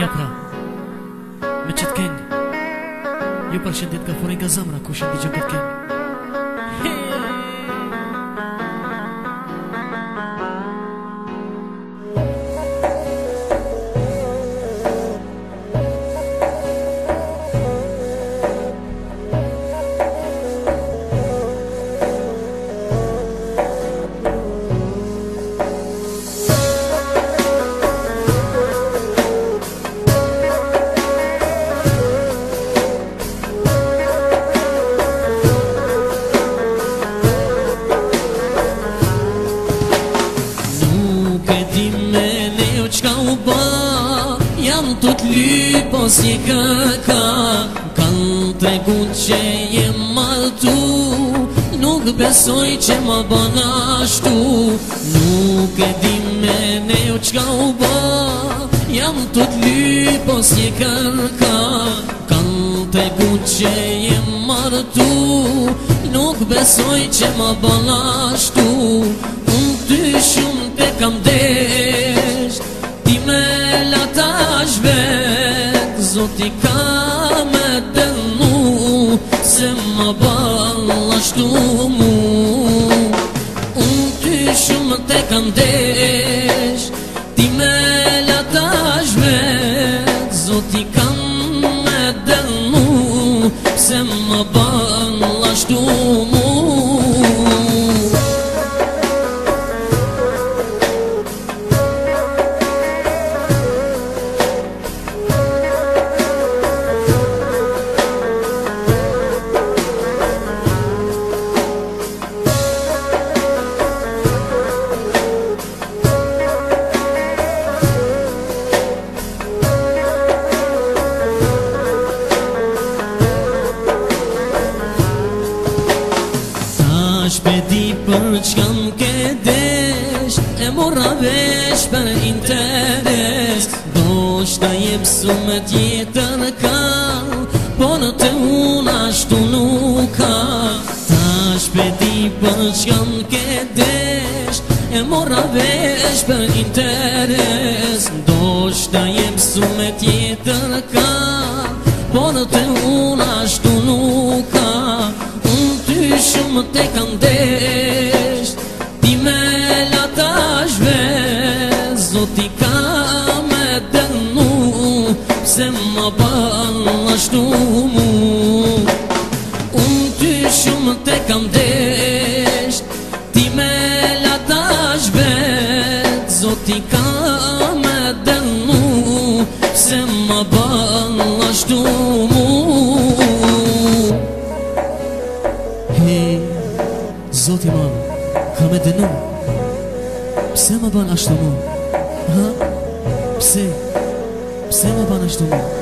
Ja pra, me që t'kenjë, ju përshëndet ka furin nga zamra, ku shëndi që këtë kenjë. Jam të t'ly pos një këka, kanë tregu që jem maltu, nuk besoj që më bën ashtu. Nuk e di me ne u qka u ba, jam të t'ly pos një këka, kanë tregu që jem martu, nuk besoj që më bën ashtu. Unë ty shumë te kam desht, ti me lata shvet, Zoti ka me dënu, se më ballashtu mu. Unë ty shumë te kam desht, ti me lata shvet, Zoti ka me dënu, se më ballashtu mu. Shpedi për qka m'ke desh, e mora vesh për interes. Do shta jep su me tjetër ka, po në të unë ashtu nuk ka. Ta shpedi për qka m'ke desh, e mora vesh për interes. Do shta jep su me tjetër ka, po në të unë ashtu nuk ka. Shumë te kam desht, ti me lata shvet, Zoti ka me dënu, se më ballashtu mu. Unë ty shumë te kam desht, ti me lata shvet, Zoti ka me dënu, se më ballashtu mu. Zoti manë, ka me dënu, pse më ban ashtu mu? Pse më ban ashtu mu?